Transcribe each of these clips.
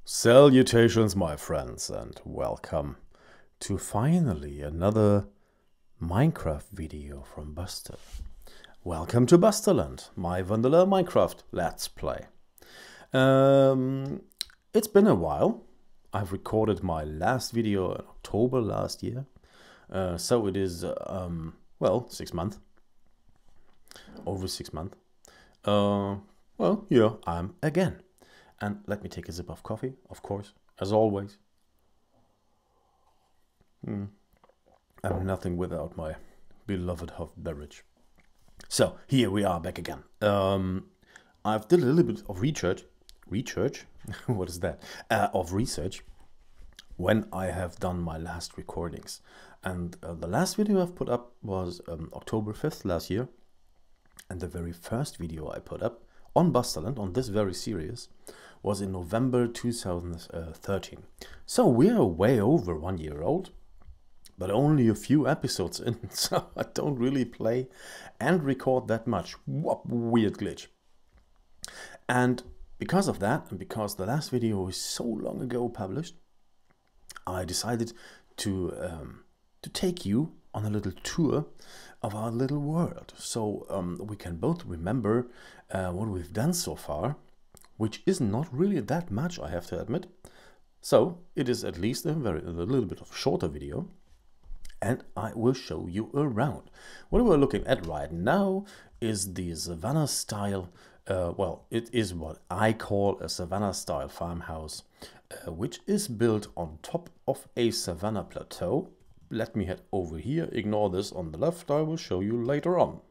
Salutations, my friends, and welcome to finally another Minecraft video from Buster. Welcome to Busterland, my vanilla Minecraft Let's Play. It's been a while. I've recorded my last video in October last year, so it is, well, 6 months. Over 6 months. Well, here I'm again. And let me take a sip of coffee, of course, as always. I'm nothing without my beloved hot beverage. So, here we are back again. I've did a little bit of research. What is that? Of research when I have done my last recordings. And the last video I've put up was October 5th last year. And the very first video I put up on Busterland, on this very series, was in November 2013. So we're way over 1 year old, but only a few episodes in, so I don't really play and record that much. What weird glitch. And because of that, and because the last video is so long ago published, I decided to take you on a little tour of our little world, so we can both remember what we've done so far, which is not really that much, I have to admit. So it is at least a little bit of shorter video, and I will show you around. What we're looking at right now is the Savannah style, well, it is what I call a Savannah style farmhouse, which is built on top of a Savannah plateau. Let me head over here, ignore this on the left, I will show you later on.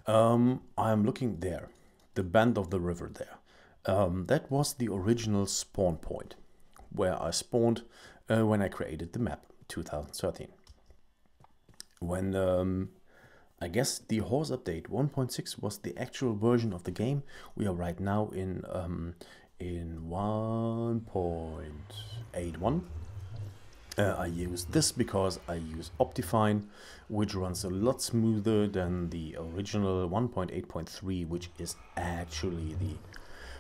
I am looking there, the bend of the river there. That was the original spawn point, where I spawned when I created the map, 2013. When, I guess the horse update 1.6 was the actual version of the game. We are right now in 1.81. I use this because I use Optifine, which runs a lot smoother than the original 1.8.3, which is actually the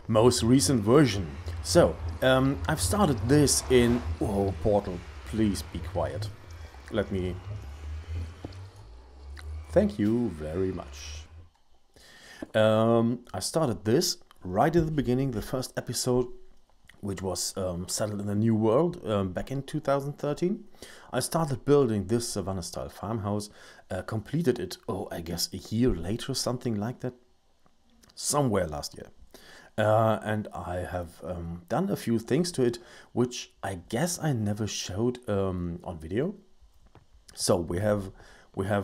most recent version. So, I've started this in... Oh, Portal, please be quiet. Let me... Thank you very much. I started this right at the beginning, the first episode, which was settled in a new world back in 2013. I started building this Savannah style farmhouse, completed it, oh, I guess a year later, something like that, somewhere last year. And I have done a few things to it, which I guess I never showed on video. So we have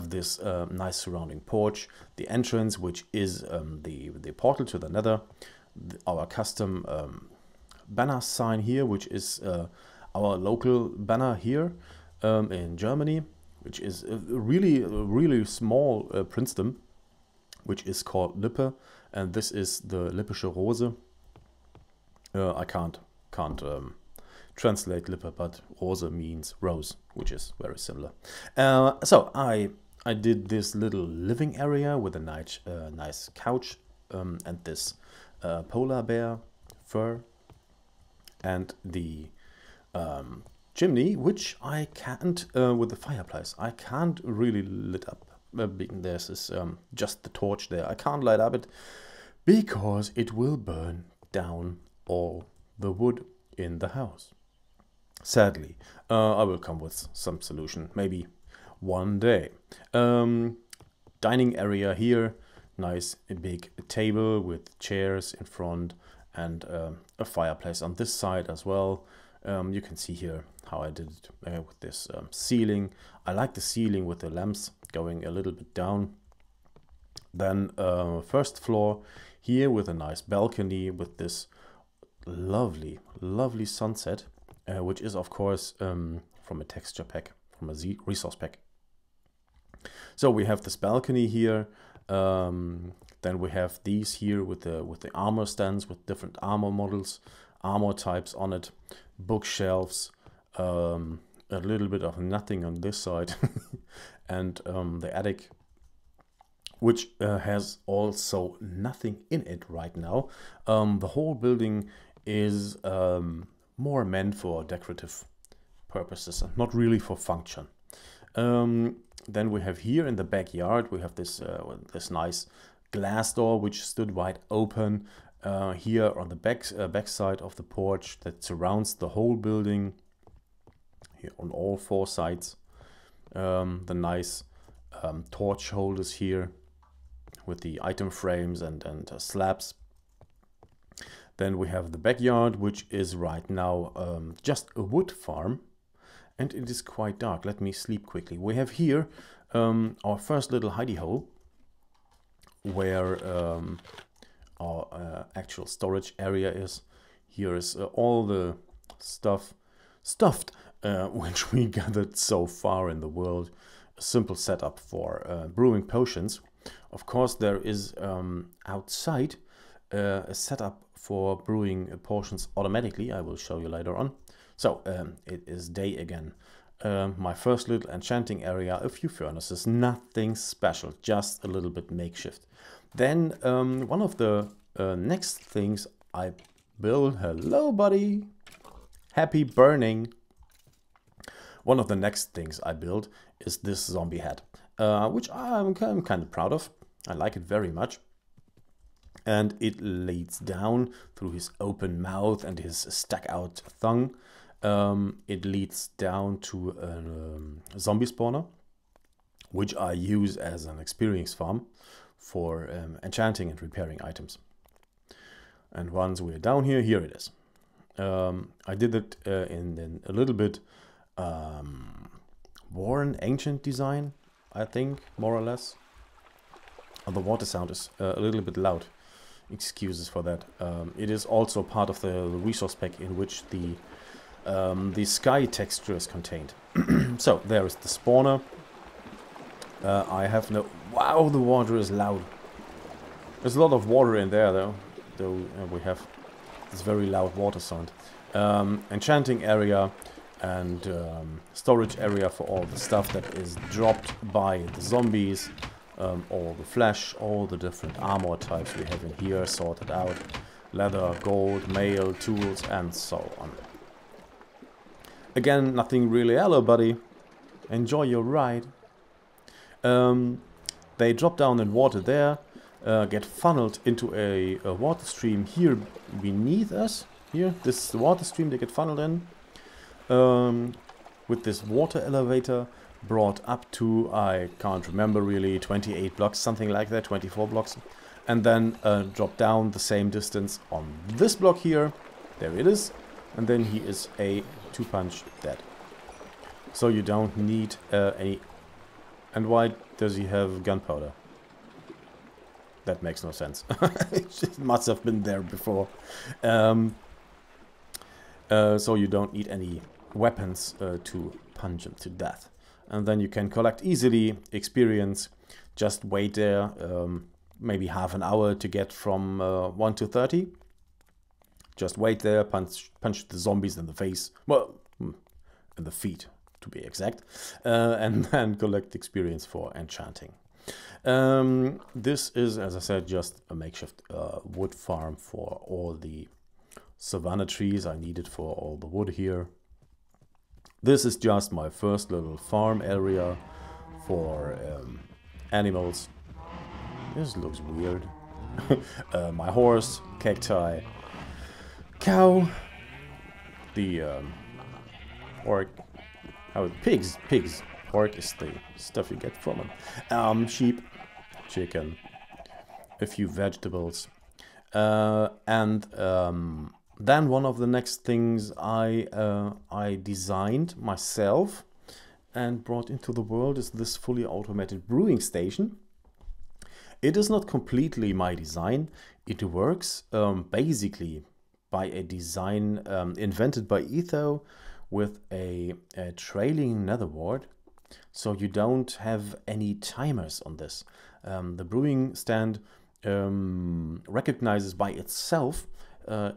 this nice surrounding porch, the entrance, which is the portal to the nether, our custom banner sign here, which is our local banner here in Germany, which is a really small princedom, which is called Lippe, and this is the Lippische Rose. I can't translate Lippe, but Rose means rose, which is very similar. So I did this little living area with a nice couch and this polar bear fur, and the chimney, which I can't, with the fireplace, I can't really lit up. There's this, just the torch there. I can't light up it because it will burn down all the wood in the house. Sadly, I will come with some solution, maybe one day. Dining area here, nice big table with chairs in front, and a fireplace on this side as well. You can see here how I did it with this ceiling. I like the ceiling with the lamps going a little bit down. Then first floor here with a nice balcony with this lovely sunset, which is of course from a texture pack, from a resource pack. So we have this balcony here. Then we have these here with the armor stands with different armor models, armor types on it, bookshelves, a little bit of nothing on this side, and the attic, which has also nothing in it right now. The whole building is more meant for decorative purposes and not really for function. Then we have here in the backyard, we have this this nice glass door which stood wide open here on the back side of the porch that surrounds the whole building here on all four sides. The nice torch holders here with the item frames and slabs. Then we have the backyard, which is right now just a wood farm, and it is quite dark. Let me sleep quickly. We have here our first little hidey hole, where our actual storage area is. Here is all the stuffed which we gathered so far in the world. A simple setup for brewing potions. Of course, there is outside a setup for brewing potions automatically. I will show you later on. So it is day again. My first little enchanting area, a few furnaces, nothing special, just a little bit makeshift. Then one of the next things I build, hello buddy, happy burning. One of the next things I build is this zombie head, which I'm kind of proud of. I like it very much. And it leads down through his open mouth and his stuck out tongue. It leads down to a zombie spawner, which I use as an experience farm for enchanting and repairing items. And once we're down here, here it is. I did it in a little bit worn ancient design, I think, more or less. The water sound is a little bit loud. Excuses for that. It is also part of the resource pack in which the sky texture is contained. So there is the spawner. I have no... Wow, the water is loud. There's a lot of water in there though. We have this very loud water sound. Enchanting area and storage area for all the stuff that is dropped by the zombies. All the flesh, all the different armor types we have in here sorted out. Leather, gold, mail, tools, and so on. Again, nothing really. Hello, buddy. Enjoy your ride. They drop down in water there, get funneled into a water stream here beneath us. Here, this is the water stream they get funneled in. With this water elevator brought up to, I can't remember really, 28 blocks, something like that, 24 blocks. And then drop down the same distance on this block here. There it is. And then he is a 2-punch dead. So you don't need any... And why does he have gunpowder? That makes no sense. It must have been there before. So you don't need any weapons to punch him to death. And then you can collect easily experience. Just wait there, maybe half an hour to get from 1 to 30. Just wait there, punch the zombies in the face. Well, in the feet, to be exact. And then collect experience for enchanting. This is, as I said, just a makeshift wood farm for all the savanna trees I needed for all the wood here. This is just my first little farm area for animals. This looks weird. My horse, cacti, cow, the pork, pigs. Pork is the stuff you get from them. Sheep, chicken, a few vegetables, and then one of the next things I designed myself and brought into the world is this fully automated brewing station. It is not completely my design. It works basically by a design invented by Etho with a trailing netherward. So you don't have any timers on this. The brewing stand recognizes by itself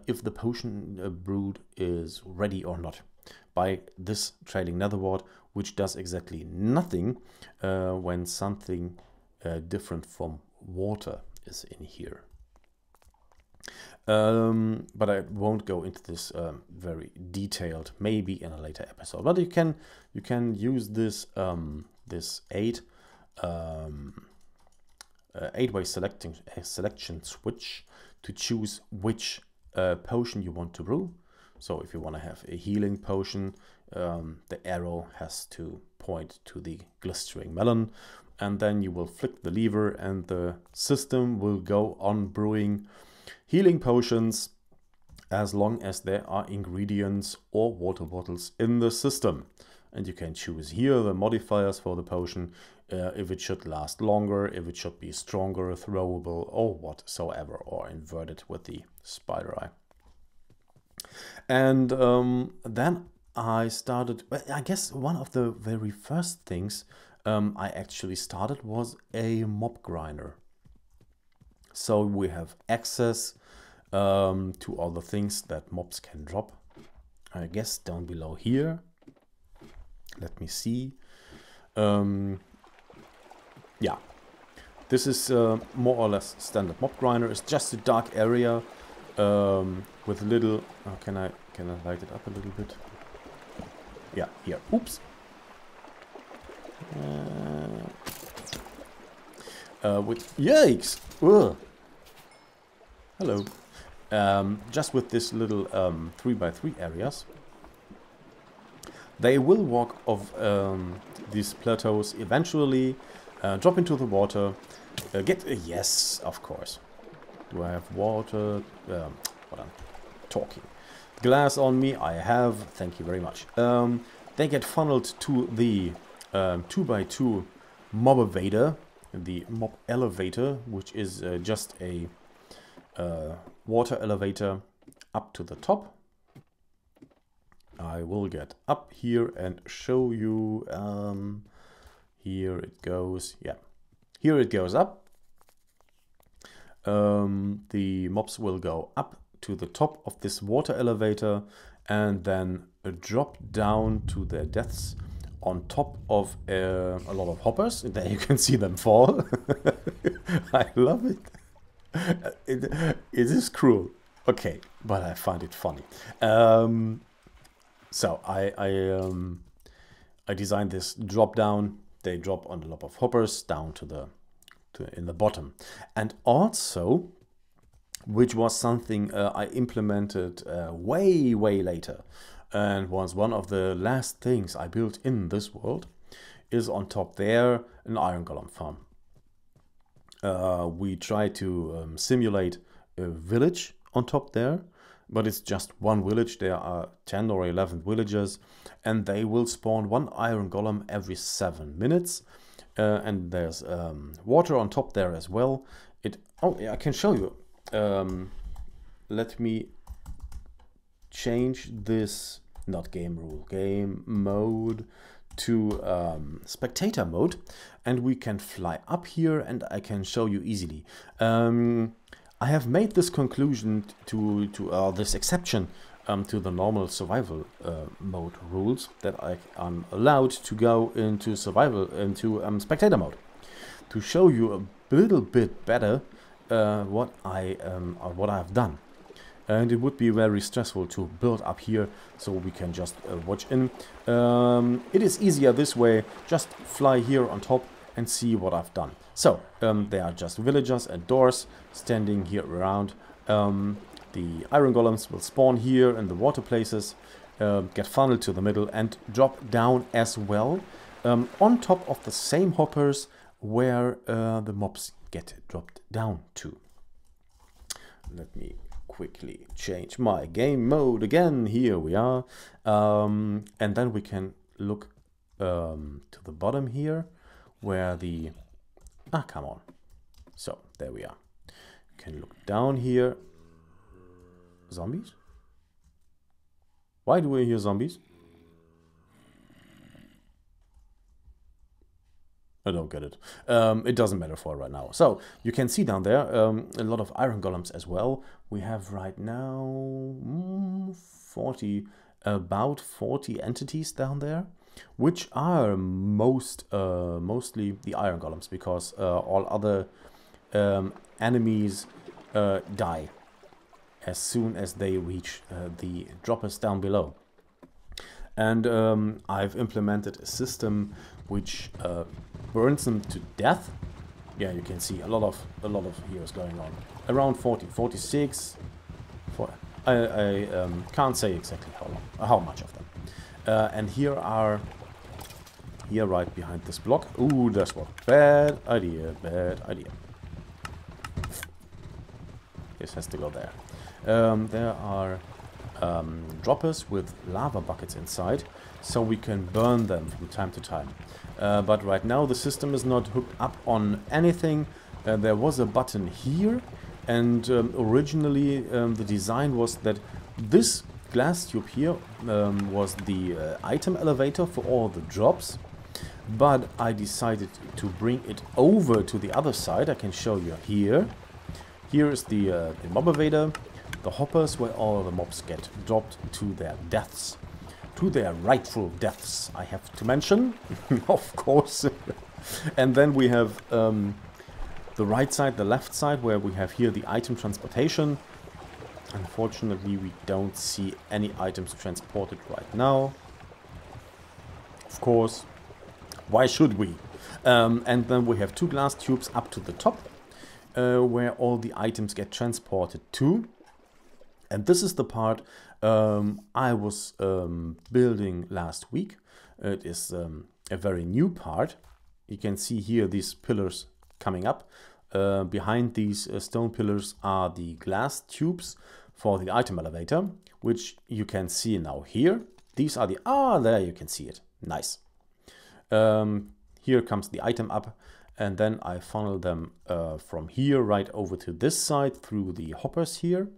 if the potion brewed is ready or not by this trailing netherward, which does exactly nothing when something different from water is in here. But I won't go into this very detailed, maybe in a later episode. But you can use this this 8-way selection switch to choose which potion you want to brew. So if you want to have a healing potion, the arrow has to point to the glistering melon, and then you will flick the lever and the system will go on brewing healing potions as long as there are ingredients or water bottles in the system. And you can choose here the modifiers for the potion, if it should last longer, if it should be stronger, throwable, or whatsoever, or inverted with the spider eye. And then I started, I guess one of the very first things I actually started was a mob grinder. So we have access to all the things that mobs can drop. I guess down below here. Let me see. Yeah, this is more or less standard mob grinder. It's just a dark area with little. Can I light it up a little bit? Yeah, here. Oops. With yikes! Ugh. Hello. Just with this little 3x3 areas. They will walk off these plateaus eventually, drop into the water, get yes, of course. Do I have water? What I'm talking. Glass on me, I have. Thank you very much. They get funneled to the 2x2 mob elevator, the mob elevator, which is just a water elevator up to the top. I will get up here and show you. Here it goes. Yeah, here it goes up. The mobs will go up to the top of this water elevator and then drop down to their deaths on top of a lot of hoppers. There you can see them fall. I love it. It is cruel. Okay, but I find it funny. So I designed this drop down. They drop on a lot of hoppers down to in the bottom, and also, which was something I implemented way later, and was one of the last things I built in this world, is on top there an iron golem farm. We try to simulate a village on top there. But it's just one village. There are 10 or 11 villagers, and they will spawn one iron golem every 7 minutes. And there's water on top there as well. Oh, yeah, I can show you. Let me change this, not game rule, game mode to spectator mode, and we can fly up here, and I can show you easily. I have made this conclusion to this exception to the normal survival mode rules, that I am allowed to go into spectator mode to show you a little bit better what I've done. And it would be very stressful to build up here, so we can just watch in. It is easier this way. Just fly here on top and see what I've done. So they are just villagers and doors standing here around. The iron golems will spawn here in the water places, get funneled to the middle and drop down as well, on top of the same hoppers where the mobs get dropped down to. Let me quickly change my game mode again. Here we are. And then we can look to the bottom here where the... Ah, come on. So, there we are. You can look down here. Zombies? Why do we hear zombies? I don't get it. It doesn't matter for right now. So, you can see down there a lot of iron golems as well. We have right now about 40 entities down there, which are mostly the iron golems, because all other enemies die. as soon as they reach the droppers down below. And I've implemented a system which burns them to death. Yeah, you can see a lot of heroes going on. Around 40, 46. I can't say exactly how much of them. And here right behind this block. Ooh, that's what. Bad idea, bad idea. This has to go there. There are droppers with lava buckets inside, so we can burn them from time to time. But right now the system is not hooked up on anything. There was a button here, and originally the design was that this glass tube here was the item elevator for all the drops. But I decided to bring it over to the other side. I can show you here. Here is the mob evader, the hoppers where all the mobs get dropped to their deaths. To their rightful deaths, I have to mention, of course. And then we have the right side, the left side, where we have here the item transportation. Unfortunately, we don't see any items transported right now. Of course, why should we? And then we have two glass tubes up to the top, where all the items get transported to. And this is the part I was building last week. It is a very new part. You can see here these pillars coming up. Behind these stone pillars are the glass tubes for the item elevator, which you can see now here. These are the... there you can see it. Nice. Here comes the item up, and then I funnel them from here right over to this side through the hoppers here.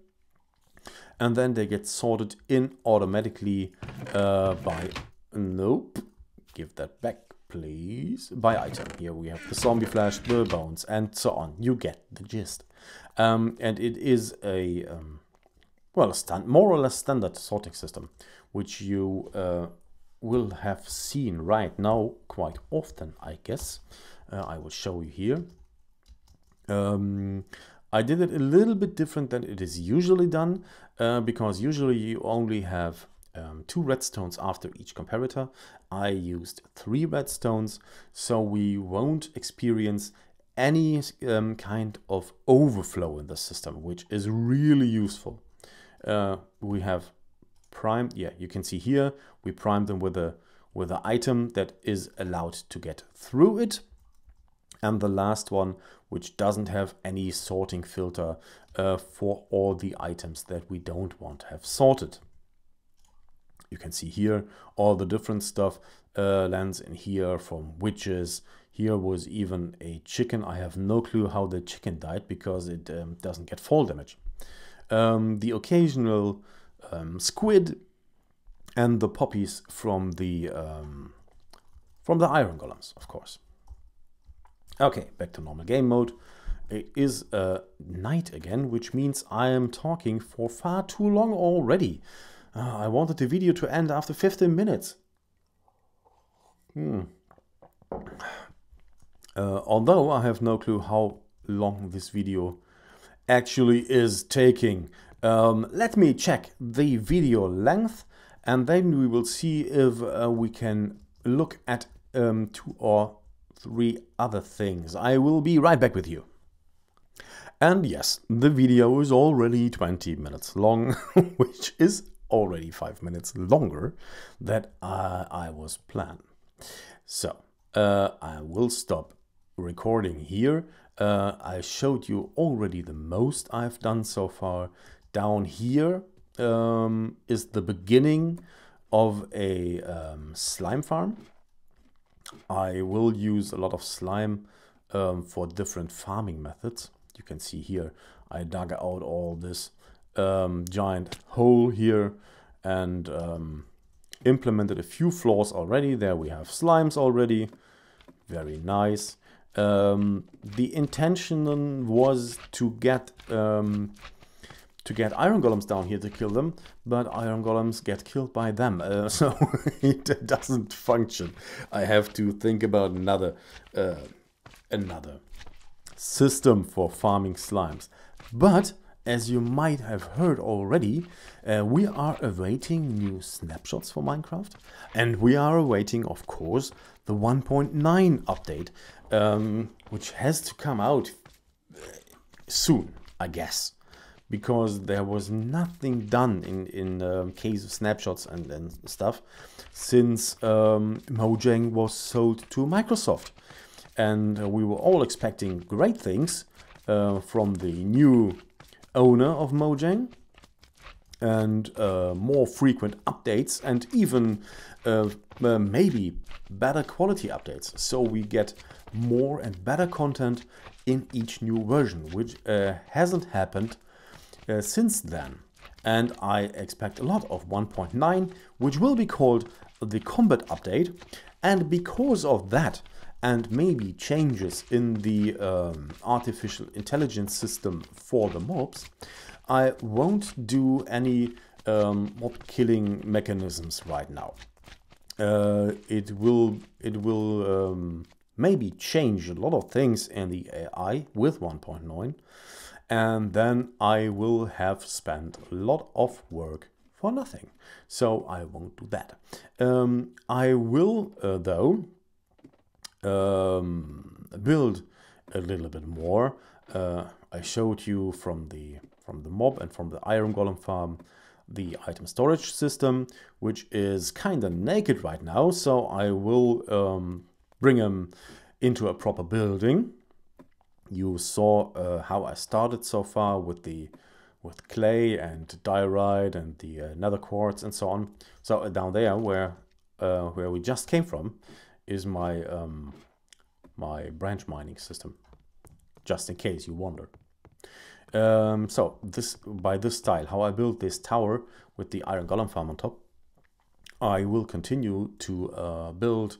And then they get sorted in automatically by... Nope. Give that back, please. By item. Here we have the zombie flesh, the bones, and so on. You get the gist. And it is a... well, more or less standard sorting system, which you will have seen right now quite often, I guess. I will show you here. I did it a little bit different than it is usually done, because usually you only have 2 redstones after each comparator. I used 3 redstones, so we won't experience any kind of overflow in the system, which is really useful. We have primed, yeah, you can see here, we primed them with a item that is allowed to get through it. And the last one, which doesn't have any sorting filter for all the items that we don't want to have sorted. You can see here all the different stuff lands in here, from witches. Here was even a chicken. I have no clue how the chicken died, because it doesn't get fall damage. The occasional squid, and the poppies from the iron golems, of course. Okay, back to normal game mode. It is night again, which means I am talking for far too long already. I wanted the video to end after 15 minutes. Although I have no clue how long this video actually is taking. Let me check the video length, and then we will see if we can look at 2 or 3 other things. I will be right back with you. And yes, the video is already 20 minutes long, which is already 5 minutes longer than I was planned. So I will stop recording here. I showed you already the most I've done so far. Down here is the beginning of a slime farm. I will use a lot of slime for different farming methods. You can see here I dug out all this giant hole here and implemented a few floors already. There we have slimes already. Very nice. The intention was to get iron golems down here to kill them, but iron golems get killed by them, so it doesn't function. I have to think about another system for farming slimes. But as you might have heard already, we are awaiting new snapshots for Minecraft, and we are awaiting, of course, the 1.9 update, which has to come out soon, I guess, because there was nothing done in case of snapshots and stuff since Mojang was sold to Microsoft, and we were all expecting great things from the new owner of Mojang, and more frequent updates, and even maybe better quality updates, so we get more and better content in each new version, which hasn't happened since then. And I expect a lot of 1.9, which will be called the combat update, and because of that and maybe changes in the artificial intelligence system for the mobs, I won't do any mob killing mechanisms right now. It will maybe change a lot of things in the AI with 1.9, and then I will have spent a lot of work for nothing. So I won't do that. I will though build a little bit more. I showed you from the mob and from the iron golem farm the item storage system, which is kind of naked right now, so I will bring them into a proper building. You saw how I started so far with clay and diorite and the nether quartz and so on. So down there where we just came from is my my branch mining system, just in case you wonder. So by this style, how I built this tower with the iron golem farm on top, I will continue to build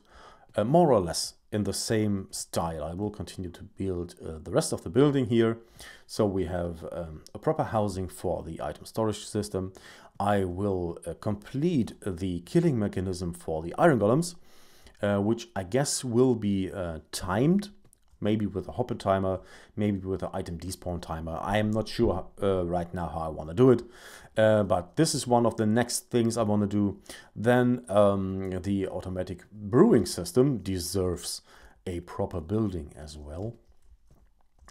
more or less in the same style. I will continue to build the rest of the building here, so we have a proper housing for the item storage system. I will complete the killing mechanism for the iron golems, which I guess will be timed, maybe with a hopper timer, maybe with an item despawn timer. I am not sure right now how I want to do it, but this is one of the next things I want to do. Then the automatic brewing system deserves a proper building as well.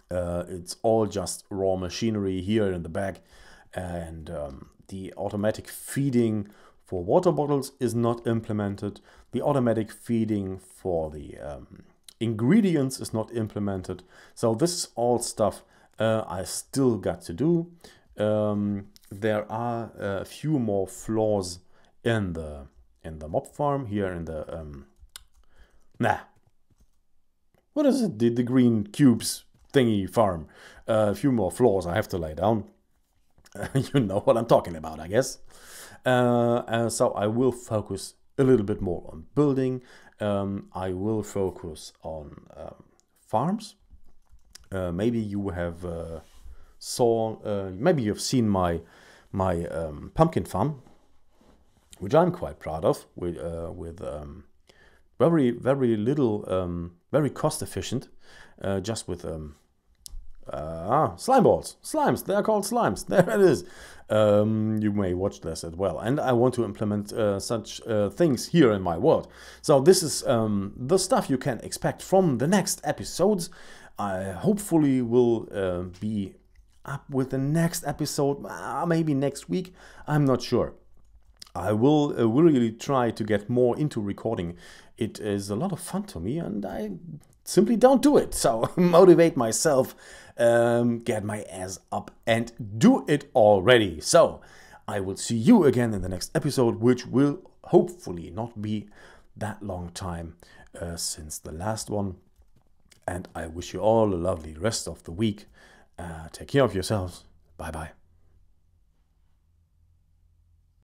It's all just raw machinery here in the back, and the automatic feeding for water bottles is not implemented. The automatic feeding for the ingredients is not implemented. So this is all stuff I still got to do. There are a few more flaws in the mob farm here in the what is it? The green cubes thingy farm. A few more floors I have to lay down. You know what I'm talking about, I guess. So I will focus a little bit more on building. I will focus on farms. Maybe you have maybe you've seen my pumpkin farm, which I'm quite proud of, with very little, very cost efficient, just with slime balls, slimes. They are called slimes. There it is. You may watch this as well, and I want to implement such things here in my world. So this is the stuff you can expect from the next episodes. I hopefully will be up with the next episode, maybe next week. I'm not sure. I will really try to get more into recording. It is a lot of fun to me, and I simply don't do it. So motivate myself, get my ass up and do it already. So I will see you again in the next episode, which will hopefully not be that long time since the last one. And I wish you all a lovely rest of the week. Take care of yourselves. Bye bye.